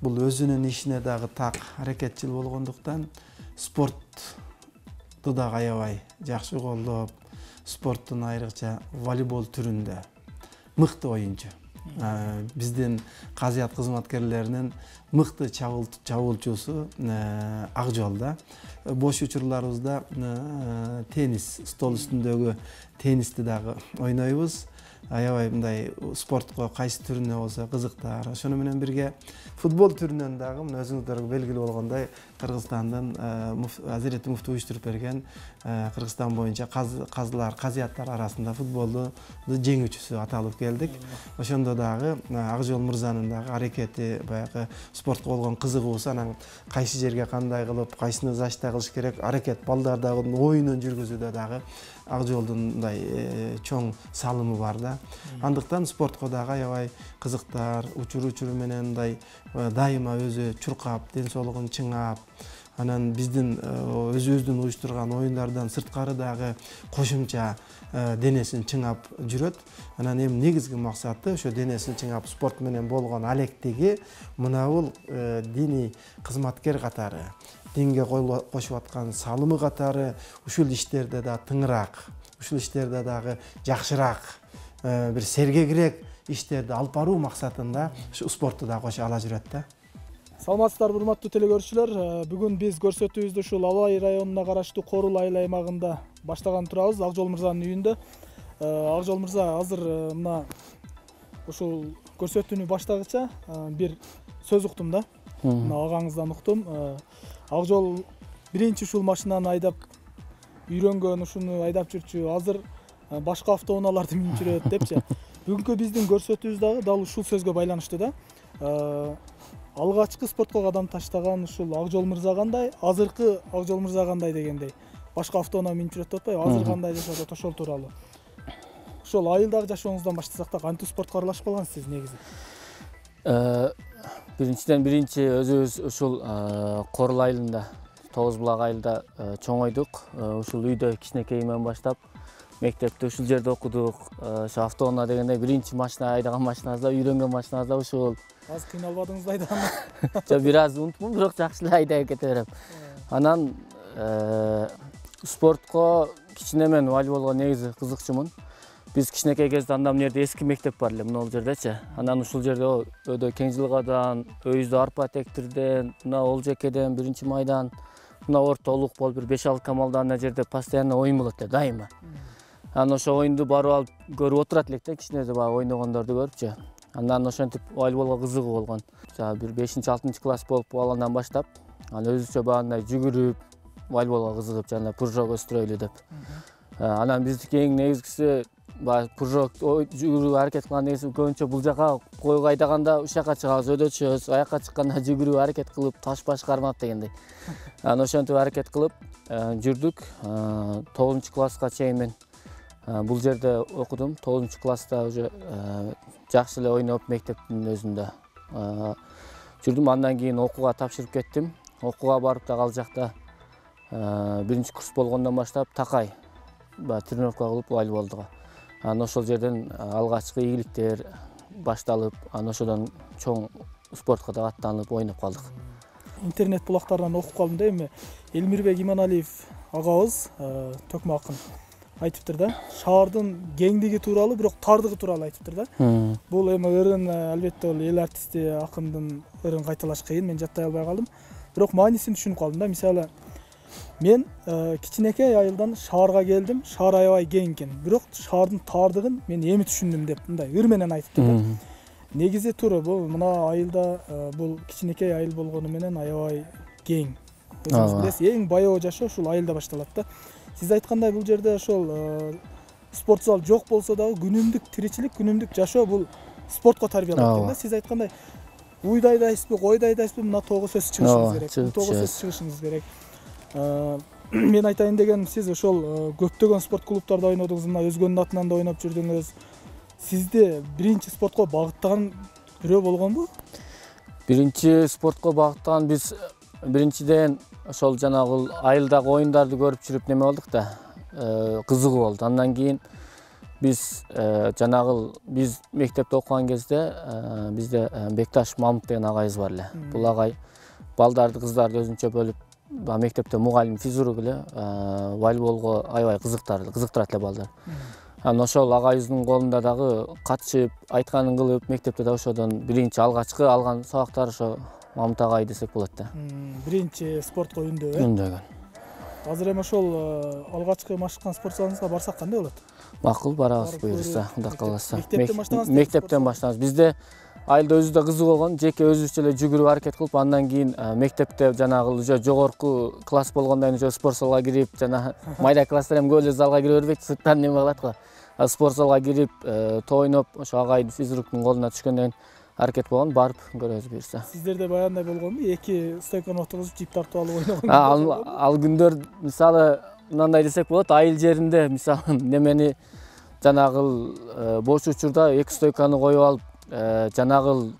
бул өзүнүн ишине дагы так аракетчил болгондуктан спортту дагы аябай жакшы колдоп, спорттун айрыкча волейбол түрүндө мыкты оюнчу. Биздин казыят кызматкерлеринин мыкты чабуулчусу Акжолда. Бош учурларыбызда теннис, стол үстүндөгү теннисти дагы ойнойбуз. Аябай мындай спортко кайсы түрүнө болсо кызыктар. Ошону менен бирге футбол түрүнөн дагы өзүңүздөргө белгилүү болгондой Кыргызстандын Азирети муфти уюштуруп берген Кыргызстан боюнча казыяттар арасында футболду жеңүүчүсү аталып келдик. Ошондо дагы Акжол мырзанын дагы аракети, баягы спортко болгон кызыгуусу, анан кайсы жерге кандай кылып, кайсыны защита кылыш керек, аракет балдар дагы оюнун жүргүзүүдө дагы Акжолдун мындай чоң салымы бар да. Андыктан спортко дагы аябай кызыктар, учуру менен мындай дайыма өзү чуркап, ден соолугун чыңап, анан биздин өзүбүздүн уюштурган оюндардан сырткары дагы кошумча денесин чыңап жүрөт. Анан эми негизги максаты ошо денесин чыңап спорт менен болгон алектиги мына бул диний кызматкер катары, динге кошуп аткан салымы катары ушул иштерде да тыңыраак, ушул иштерде дагы жакшыраак, бир сергегирээк иштерди алып баруу максатында ушу спортту да кошо ала жүрөт да. Саламатсыздарбы урматтуу телекөрүүчүлөр. Бүгүн биз көрсөтүүбүздү ушул Алай районуна караштуу Корул айыл аймагында баштаган турабыз, Акжол мырзанын үйүндө. Акжол мырза, азыр мына ушул көрсөтүүнү баштагыча бир сөз уктум да. Мына агаңыздан уктум. Акжол биринчи ушул машинаны айдап үйрөнгөн, ушуну айдап жүрчү, азыр башка автоунааларды минип жүрөт депчи. Бүгүнкү биздин көрсөтүүбүз дагы ушул сөзгө байланыштуу да. Алгачкы спортко кадам таштаган ушул Акжол мырза кандай, азыркы Акжол мырза кандай дегендей. Башка автоунаа минип жүрөт деп атпайбы? Азыр кандай жашап атат, ошол тууралуу. Ошол айылдагы жашооңуздан баштасак да, кантип спортко аралашып калгансыз сиз негизи? Биринчи өзүбүз ушул Корул айылында, Тогуз булак айылда чоңойдук. Ушул үйдө кичинекейимден баштап мектепте ушул жерде окудук. Ошо автоунаа дегенде биринчи машина айдаган машинабыз да, үйрөнгөн машинабыз да ушул. Аз кыйналбадыңызбы айдаганда? Жок, бир аз унутмун, бирок жакшы эле айдап кете берем. Анан спортко кичине мен волейболго негизи кызыкчумун. Биз кичинекей кезде анда мына жерде эски мектеп бар эле, мына бул жердечи. Анан ушул жерде өйдө Кеңжилгадан, өйүздө арпа тектирден, мына Олжекеден, Биринчи майдан, мына ортолук болуп бир 5-6 камалдан ана жерде постоянно оюн болот эле, дайыма. Анан ошо оюнду барып алып көрүп отурат элек да, кичинеде баягы ойногондорду көрүпчү. Андан ошентип волейболго кызыгуу болгон. Бир 5-6 класс болуп калгандан баштап, анан өзүчө багындай жүгүрүп, волейболго кызыгып, жана прыжок өстүрөлү деп. Анан биздики эң негизгиси баягы прыжок жүгүрүү аракет кылган негизи көбүнчө бул жака койго айдаганда ушул жака чыгабыз, өйдө аякка чыкканда жүгүрүү аракет кылып, таш-баш кармап дегендей. Анан ошентип аракет кылып жүрдүк. 9 класска чейин мен бул жерде окудум. 9 класста уже жакшы эле ойноп мектептин өзүндө жүрдүм. Андан кийин окууга тапшырып кеттим. Окууга барып да ал жакта биринчи курс болгондон баштап такай тренировка кылып волейболдуга. Анан ошол жерден алгачкы ийгиликтер башталып, анан ошодон чоң спортко да аттанып ойноп калдык. Интернет булактарынан окуп калдым да, эми Элмирбек Иманалиев агабыз төкмө акын айтыптыр да. Шаардын кеңдиги тууралуу, бирок тардыгы тууралуу айтыптыр да. Бул эми ырын, албетте бул эл артисти акындын ырын кайталаш кыйын, мен жаттай албай калдым. Бирок маанисин түшүнүп калдым да. Мисалы, мен кичинекей айылдан шаарга келдим. Шаар аябай кең экен, бирок шаардын тардыгын мен эми түшүндүм деп мындай ыр менен айтыптыр да. Негизи туура бул мына айылда бул кичинекей айыл болгону менен аябай кең. Өзүңүз билесиз, эң баягы жашоо ушул айылда башталат да. Сиз айткандай бул жерде ошол спорт зал жок болсо дагы күнүмдүк тиричилик, күнүмдүк жашоо бул спортко тарбиялап экен да. Сиз айткандай уйда айдайсызбы, койдо айдайсызбы, мына тогуз сөз чыгышыңыз керек. Тогуз сөз чыгышыңыз керек. Мен айтайын дегеним, сиз ошол көптөгөн спорт клубтарда ойнодуңуз, мына өзгөнүн атынан да ойноп жүрдүңүз. Сизди биринчи спортко багыттаган бирөө болгонбу? Биринчи спортко багыттаган биз биринчиден ошол жанагы айылдагы оюндарды көрүп жүрүп неме болдук да, кызыгуу болду. Андан кийин Биз биз мектепте окуган кезде бизде Бекташ Мамут деген агайыбыз бар эле. Бул агай балдарды, кыздарды өзүнчө бөлүп, мектепте мугалим физрук эле, волейболго аябай кызыктырат эле балдар. Анан ошол агайыбыздын колунда дагы катышып, айтканын кылып, мектепте да ошодон биринчи алгачкы алган сабактар ошо Мамут агай десек болот да. Биринчи спортко үндөө, Үндөгөн. Азыр эми ошол алгачкы машыккан спорт залыңызга барсак кандай болот? Макул, барабыз буюрса, Кудай кааласа. Мектептен баштагансызбы? Мектептен баштаганбыз. Бизде айылда өзүбүздө кызык болгон, жеке өзүбүзчө эле жүгүрүп аракет кылып, андан кийин мектепте жанагы уже жогорку класс болгондон кийин уже спорт залга кирип, жана майра класстар эми көп эле залга кире бербейт, сырттан неме кылат го. Спорт залга кирип, топ ойноп, ошо агайдын физруктун колуна түшкөндөн кийин аракет болгон, барып көрөбүз буюрса. Сиздерде баягындай болгонбу? Эки стойканы отургузуп, жип тартып алып ойногон. Ал күндөр мисалы мындай десек болот, айыл жеринде мисалы немени жанагы бош учурда эки стойканы коюп алып, жанагы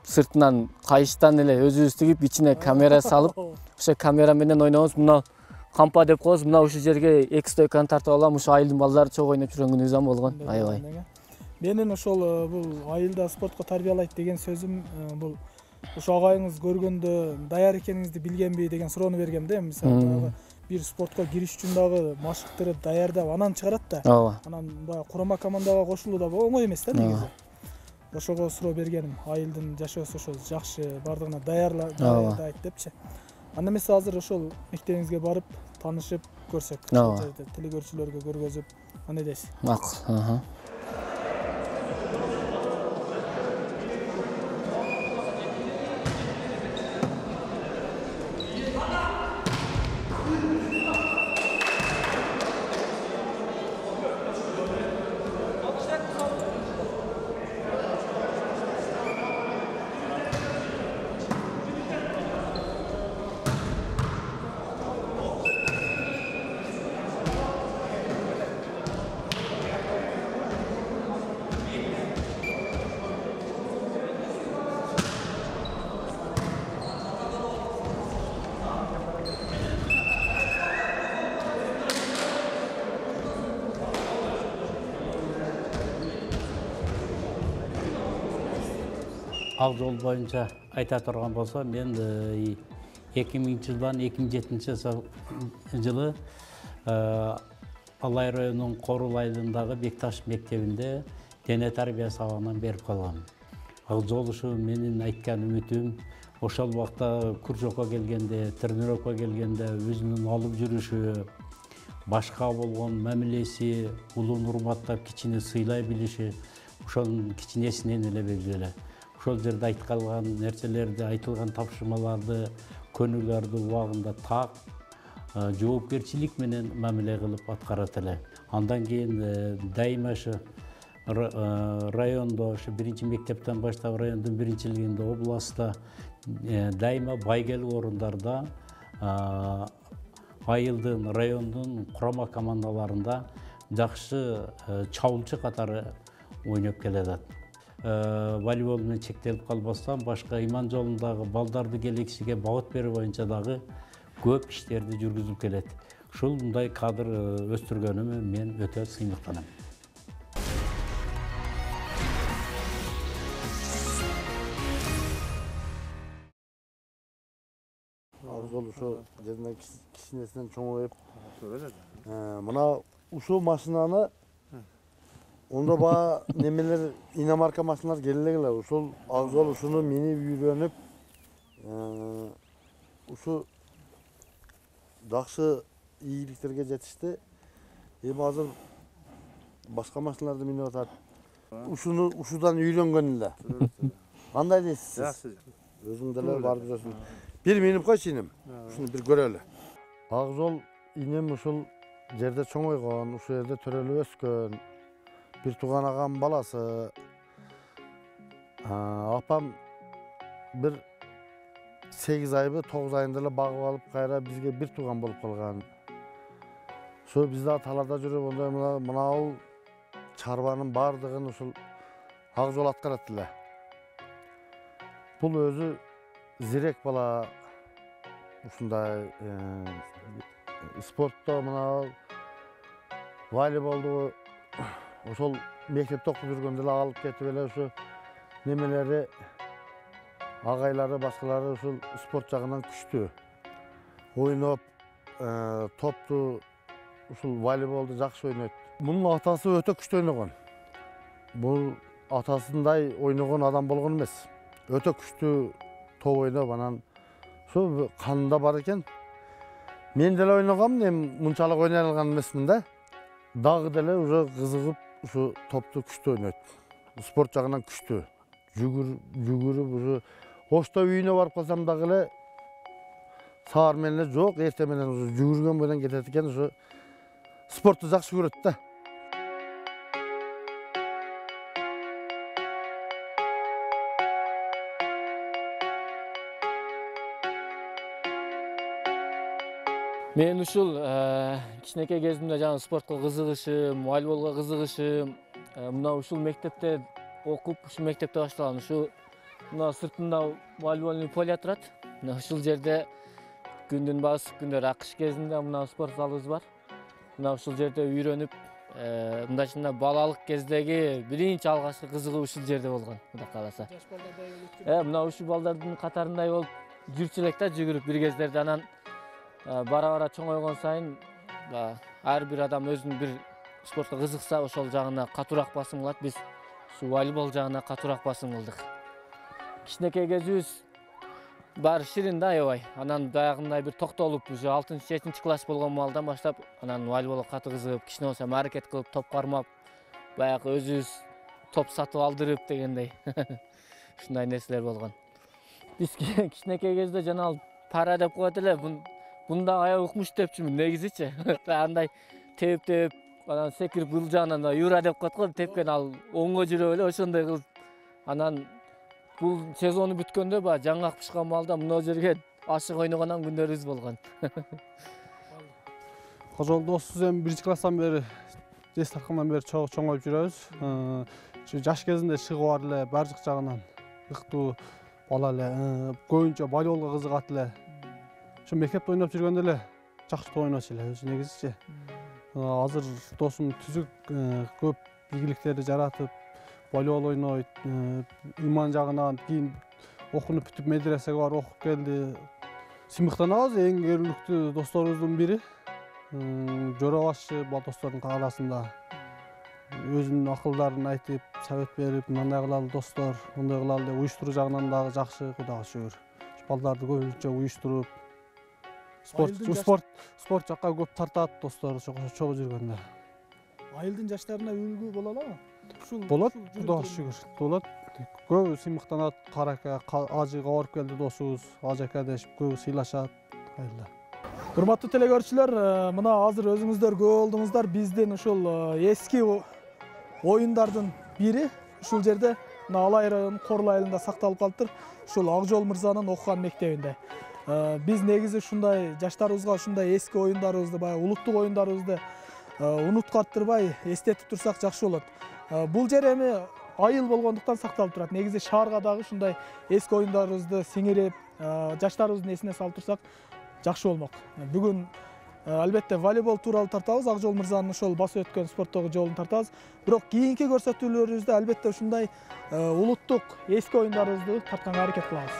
сыртынан кайыштан эле өзүбүз тигип, ичине камера салып, ошо камера менен ойнобуз. Мына кампа деп коебуз, мына ушул жерге эки стойканы тартып алам, ушул айылдын балдары чогуу ойноп жүргөн күнүбүз ham болгон. Аябай. Менин ошол бул айылда спортко тарбиялайт деген сөзүм бул ошо агайыңыз көргөндө даяр экениңизди билгенби деген суроону бергем да. Мисалы бир спортко кириш үчүн дагы машыктырып, даярдап анан чыгарат да. Ооба. Анан баягы курама командага кошулуу да оңой эмес да негизи. Ошого суроо бергеним, айылдын жашоосу ошол жакшы, бардыгына даярдайт депчи. Анда эмесе азыр ошол мектебиңизге барып, таанышып көрсөк, ошол жерде телекөрүүчүлөргө көргөзүп, кандай дейсиз? Макул. Ал жол боюнча айта турган болсом, мен 2000-жылдан 2007-жылы Алай районунун Корул айылындагы Бекташ мектебинде дене тарбия сабагынан берип калгам. Ал жол ушу менин айткан үмүтүм, ошол убакта куржокко келгенде, тренировкага келгенде өзүнүн алып жүрүшү, башка болгон мамилеси, улуун урматтап, кичини сыйлай билиши, ошонун кичинесинен эле белгилүү. Ошол жерде айткалган нерселерди, айтылган тапшырмаларды, көнүлөрдү убагында так, жоопкерчилик менен мамиле кылып аткарат эле. Андан кийин дайыма ошо райондо, ошо биринчи мектептен баштап райондун биринчилигинде, областта дайыма байгелүү орундарда, айылдын, райондун курама командаларында жакшы чабуулчу катары ойноп келатат. Волейбол менен чектелип калбастан, башка иман жолундагы балдарды келечекке багыт берүү боюнча дагы көп иштерди жүргүзүп келет. Ушул мындай кадр өстүргөнүмө мен өтө сыймыктанам. Арзол ушул жеринен кичинесинен чоңоюп, мына ушул машинаны онда баа немелер иномарка машиналар келелегиле. Ушул Акжол ушуну минип үйрөнүп, ушу жакшы ийгиликтерге жетишти. Эми азыр башка машиналарды минип атат. Ушудан үйрөнгөн эле. Кандай дейсиз? Жакшы. Өзүң деле барып жүрөсүң. Бир минип койчу инем. Ушуну бир көрөлү. Акжол инем ушул жерде чоңойгон, ушул жерде төрөлүп өскөн. Bir tuğan ağam balası, apam bir 8 ayı 9 ayında bağып alıp kayra bizge bir tuğan bolup kalgan. Şu bizde atalarda жүрüp onda mına çarbanın bardığın usul Akjol atkarat dile. Bul özü zirek bala ушундай спортто мына волейболду ошол мектепте окуп жүргөндө эле алып кетип эле ушу немелери агайлары башкалары ушул спорт жагынан күчтүү ойноп, топту ушул волейболду жакшы ойнойт. Мунун атасы өтө күчтүү ойногон. Бул атасындай ойногон адам болгон эмес. Өтө күчтүү топ ойноп, анан ушу канында бар экен. Мен деле ойногом, эми мынчалык ойной алган эмесмин да. Дагы деле уже кызыгып ушу топту күчтүү ойнойт. Спорт жагынан күчтүү. Жүгүрүп уже ошто үйүнө барып калсам дагы эле саар менен эле жок, эртең менен уже жүгүргөн менен кетет экен, ушу спортту жакшы көрөт да. Мен ушул кичинекей кезимде жаңы спортко кызыгышым, волейболго кызыгышым, мына ушул мектепте окуп, ушул мектепте башталган. Ушу мына сыртында волейбольный поле турат. Мына ушул жерде күндүн баары ысык күндөр кыш кезинде мына спорт залыбыз бар. Мына ушул жерде үйрөнүп, мындайча балалык кездеги биринчи алгачкы кызыгуу ушул жерде болгон, Кудай кааласа. Жаш балдардай болуп. Мына ушул балдардын катарындай болуп жүрчү элек да, жүгүрүп бир кездерде. Анан бара чоңойгон сайын ар бир адам өзүнүн бир спортко кызыкса ошол жагына катуураак басым кылат. Биз ушу волейбол жагына катуураак басым кылдык. Кичинекей кезибиз баары ширин да, аябай. Анан баягындай бир токтолуп, уже 6-7 класс болгон маалдан баштап, анан волейболго катуу кызыгып, кичине болсо аракет кылып, топ кармап, баягы өзүбүз топ сатып алдырып дегендей. Ушундай нерселер болгон. Биз кичинекей кезде жана пара деп коет эле, бунда аяк укмуш депчүмүн негизичи. Андай теп, анан секирип ылжагынан юра деп коет го, тепкен ал оңго жүрөп эле ошондой кылып. Анан бул сезону бүткөндө жаңгак пышкан маалда мына жерге ашык ойногондон күндөрүбүз болгон. Ошол досубуз эми 1-класстан бери, Дестаркандан бери чоңоюп жүрөбүз. Жаш кезинде чыгып бар эле, бардык жагынан ыктуу бала эле, көбүнчө волейболго кызыгат эле. Ошо мектепте ойноп жүргөндө эле жакшы ойночу эле өзү негизичи. Азыр досум түзүк, көп ийгиликтерди жаратып, волейбол ойнойт, иман жагынан кийин окунуп бүтүп медресеге барып окуп келди. Сыймыктанабыз, эң көрүнүктүү досторубуздун бири. Жора башчы бул достордун арасында өзүнүн акылдарын айтып, совет берип, мындай кылалы достор, мындай кылалы деп уюштуруу жагынан дагы жакшы, Кудайга шүгүр. Балдарды көбүнчө уюштуруп, спорт жакка көп тартат достор чогуу жүргөндө. Айылдын жаштарына үлгү боло алабы? Болот, Кудайга шүгүр. Болот. Көбү сыймыктанат, карака, ажыга барып келди досубуз, ажака дешип көбү сыйлашат айылда. Урматтуу телекөрүүчүлөр, мына азыр өзүңүздөр көрүп алдыңыздар, биздин ушул эски оюндардын бири ушул жерде мына Алай районунун Корул айылында сакталып калыптыр. Ушул Акжол мырзанын окуган мектебинде. Биз негизи ушундай жаштарыбызга ушундай эски оюндарыбызды, баягы улуттук оюндарыбызды унуткаттырбай эстетип турсак жакшы болот. Бул жер эми айыл болгондуктан сакталып турат. Негизи шаарга дагы ушундай эски оюндарыбызды сиңирип, жаштарыбыздын эсине салып турсак жакшы болмок. Бүгүн албетте волейбол тууралуу тартабыз, Акжол мырзанын ошол басып өткөн спорттогу жолун тартабыз. Бирок кийинки көрсөтүүлөрүбүздө албетте ушундай улуттук эски оюндарыбызды тартканга аракет кылабыз.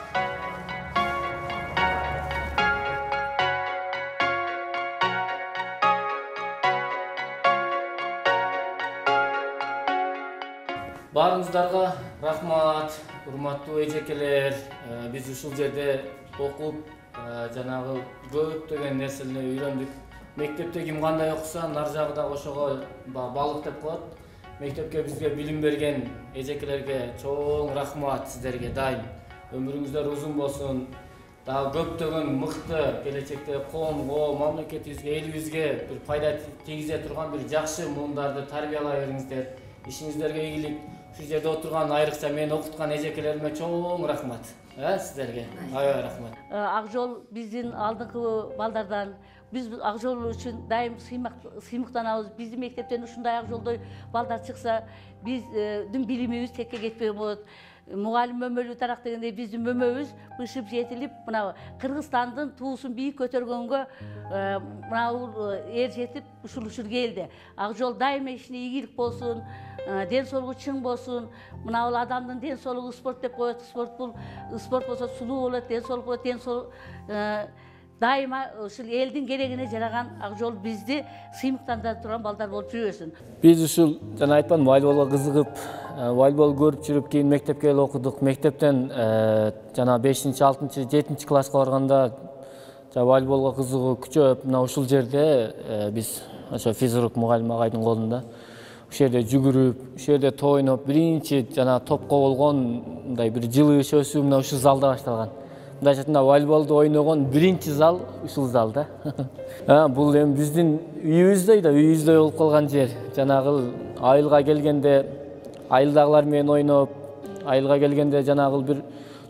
Баарыңыздарга рахмат, урматтуу эжекелер. Биз ушул жерде окуп, жанагы көптөгөн нерсени үйрөндүк. Мектепте ким кандай окуса, нар жагы да ошого балык деп коет. Мектепке бизге билим берген эжекелерге чоң рахмат сиздерге дайым. Өмүрүңүздөр узун болсун. Дагы көптөгөн мыкты келечекте коомго, мамлекетибизге, элибизге бир пайда тийгизе турган бир жакшы муундарды тарбиялай бериңиздер. Ишиңиздерге ийгилик. Ушул жерде отурган айрыкча мени окуткан эжекелериме чоң рахмат. Сиздерге аябай рахмат. Акжол биздин алдыңкы балдардан Biz Akjol için daim sıymıktanabız. Bizim mektepten uşunday Akjolda balдар çıksa biz dün bilimimiz tekke ketpey bolot. Muğalim mömölүү tarak degende bizdin mömöbüz ışıp jetilip mına Kırgızstandın tuğusun büyük kötörgөнгө mına er jetip uşul geldi. Akjol daima işine iyilik bolsun, den soluğu çıң bolsun. Mına ol adamdın den soluğu sport dep koyot, sport bolsa suluu bolot, den soluğu bolot, den soluğu daima uşul eldin geregine jaragan Akjol bizdi sыймыктанда турган балдар болуп жүрөсүн. Biz ушул жана айтпадым волейболго кызыгып, волейбол көрүп жүрүп кийин мектепке эле окудук. Мектептен жана 5-6, 7 класска барганда волейболго кызыгуу күчөп, мына ушул жерде биз ошо физрук мугалим агайдын колунда ушул жерде жүгүрүп, ушул жерде тойноп, биринчи жана топко болгондай бир жылыш өсүү мына ушул залда башталган. Мындайча волейболду ойногон биринчи зал ушул залда. Бул эми биздин үйүбүздөй болуп калган жер. Жанагыл айылга келгенде айылдагылар менен ойноп, айылга келгенде жанагыл бир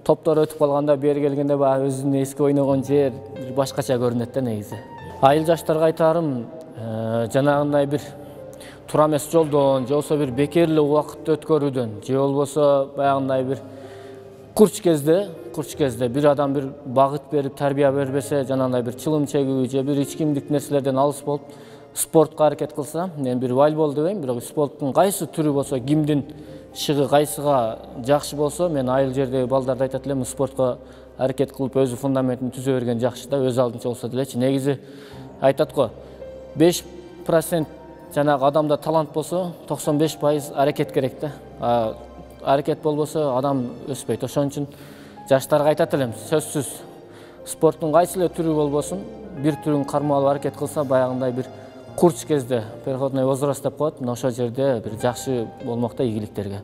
топтор өтүп калганда бери келгенде баягы өзүнүн эски ойногон жер бир башкача көрүнөт да негизи. Айыл жаштарга айтарым, жанагындай бир туура эмес жолдон, же болбосо бир бекерлик убакытты өткөрүүдөн, же болбосо баягындай бир курч кезде бир адам бир багыт берип, тарбия бербесе, жанагындай бир чылым чегүү же бир ичкимдик нерселерден алыс болуп, спортко аракет кылса, мен бир волейбол дебейм, бирок спорттун кайсы түрү болсо, кимдин шыгы кайсыга жакшы болсо, мен айыл жердеги балдарды айтат элем, спортко аракет кылып, өзү фундаментин түзө берген жакшы да, өз алдынча болсо делечи. Негизи айтат го, 5% жанагы адамда талант болсо, 95% аракет керек да. Аракет болбосо адам өспөйт. Ошон үчүн жаштарга айтат элем, сөзсүз спорттун кайсы эле түрү болбосун, бир түрүн кармап алып аракет кылса, баягындай бир курч кезде, переходной возраст деп коет, мына ошол жерде бир жакшы болмок да ийгиликтерге.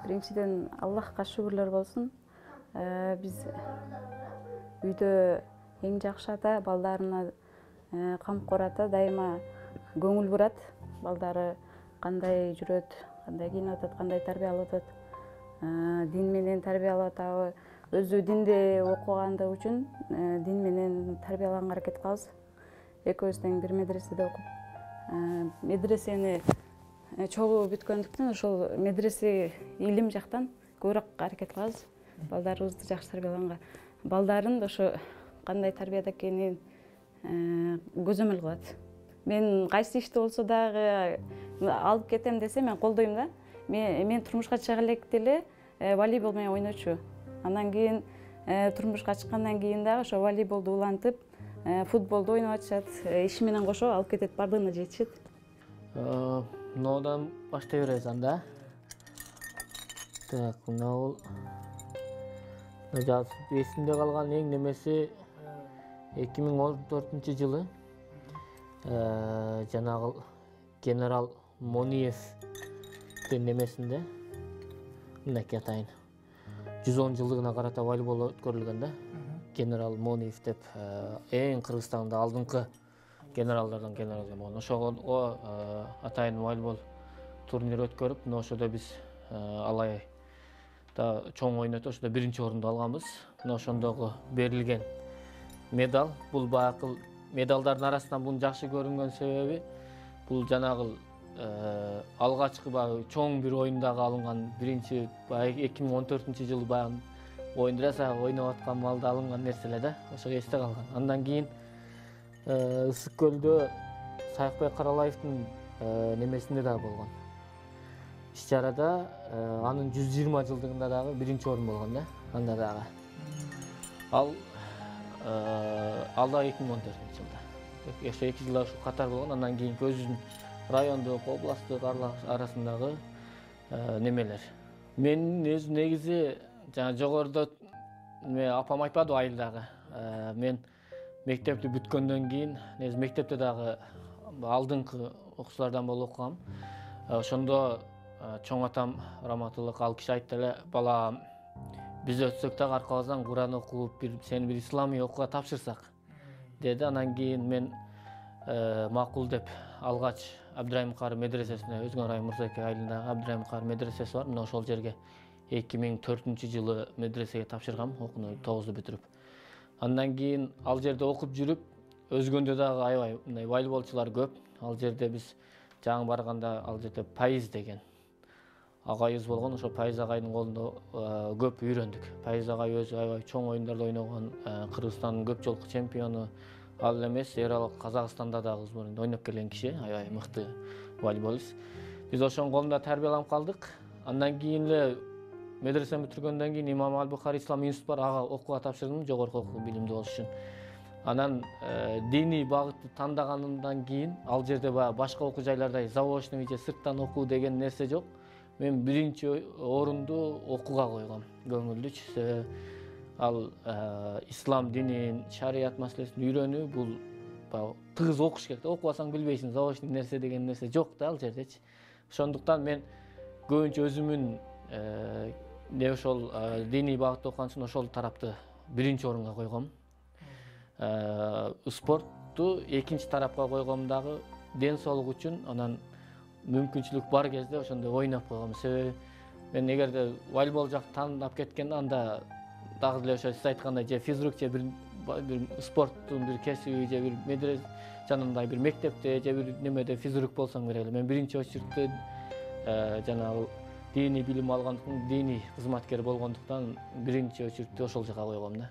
Биринчиден Аллахка шүгүрлөр болсун. Биз үйдө эң жакшы ата балдарына камкор ата, дайыма көңүл бурат. Балдары кандай жүрөт, кандай кийинип атат, кандай тарбиялап атат, дин менен тарбиялап атабы, өзү динде окуганды үчүн дин менен тарбияланганга аракет кылабыз. Экөөбүз тең бир медреседе окуп, медресени чогуу бүткөндүктөн ошол медресе илим жактан көбүрөөк аракет кылабыз. Балдарыбызды жакшы тарбиялаганга, балдарын ошо кандай тарбияда экенин көзөмөл кылат. Мен кайсы иште болсо дагы алып кетем десе мен колдойм да. Мен турмушка чыга электе эле волейбол менен ойночу. Андан кийин турмушка чыккандан кийин дагы ошо волейболду улантып, футболду ойноп атышат. Иши менен кошо алып кетет, бардыгына жетишет. Мынаудан баштай беребиз анда. Так, мынау эсимде калган эң немеси 2014 жылы жанагы генерал Мониевдин немесинде мынакей атайын 110 жылдыгына карата волейбол өткөрүлгөн да. Генерал Мониев деп эң Кыргызстанда алдыңкы генералдардан генерал болгон. Ошого атайын волейбол турнир өткөрүп, ошодо биз алай да чоң ойнотуп, ошодо биринчи орунду алганбыз. Ошондогу берилген медаль, бул баягы медалдардын арасынан бунун жакшы көрүнгөн себеби бул жанагы алгачкы баягы чоң бир оюндагы алынган биринчи баягы 2014 жылы баягы оюнда ойноп аткан малда алынган нерселер да. Ошого эсте калган. Андан кийин Ысык көлдө Сайыкбай Каралаевдин немесинде дагы болгон. Иш-чарада анын 120 жылдыгында дагы биринчи орун болгон да. Анда дагы. Ал да 2014 жылда. Ошо 2 жылда ушу катар болгон. Андан кийин өзүнүн райондук, областтык арасындагы немелер. Мен негизи жана жогоруда апам айтпады айылдагы. Мен мектепти бүткөндөн кийин, негизи мектепте дагы алдыңкы окуучулардан болуп окугам. Ошондо чоң атам раматылык ал киши айтты эле, бала биз өтсөк дагы аркабыздан Куран окуп, сени бир исламий окууга тапшырсак деди. Анан кийин мен макул деп алгач Абдырайым Кары медресесине, Өзгөн район Мурзаке айылындагы Абдырайым Кары медресеси бар. Мына ошол жерге 2004-жылы медресеге тапшыргам, окууну 9-ду бүтүрүп. Андан кийин ал жерде окуп жүрүп, Өзгөндө дагы аябай мындай волейболчулар көп. Ал жерде биз жаңы барганда ал жерде Пайыз деген агайыбыз болгон. Ошо Пайыз агайдын колунда көп үйрөндүк. Пайыз агай өзү аябай чоң оюндарда ойногон, Кыргызстандын көп жолку чемпиону. Ал эмес, Эралык Казакстанда дагы ойноп келген киши, аябай мыкты волейболист. Биз ошонун колунда тарбияланып калдык. Андан кийин эле медресени бүтүргөндөн кийин Имам Аль-Бухари Ислам институту бар, ага окууга тапшырдым, жогорку окуу билимдүү болуш үчүн. Анан диний багытты тандаганымдан кийин ал жерде башка окуу жайлардай заочный же сырттан окуу деген нерсе жок. Мен биринчи орунду окууга койгом, көңүлдүчү. Ал ислам динин, шарият маселесин үйрөнүү, бул тыгыз окуш керек. Окубасаң билбейсиң, заочный нерсе деген нерсе жок да ал жердечи. Ошондуктан мен көбүнчө өзүмүн ошол диний багытта окуган үчүн ошол тарапты биринчи орунга койгом. Спортту экинчи тарапка койгом дагы ден соолук үчүн. Анан мүмкүнчүлүк бар кезде ошондой ойноп койгом. Себеби мен эгерде волейбол жакты тандап кеткенде анда дагы эле ошо сиз айткандай же физрук же бир спорттун бир кесиби же бир медресе жанагындай бир мектепте же бир немеде физрук болсоң керек эле. Мен биринчи очередте жанагы диний билим алгандыктан, диний кызматкер болгондуктан биринчи очередте ошол жака койгом да.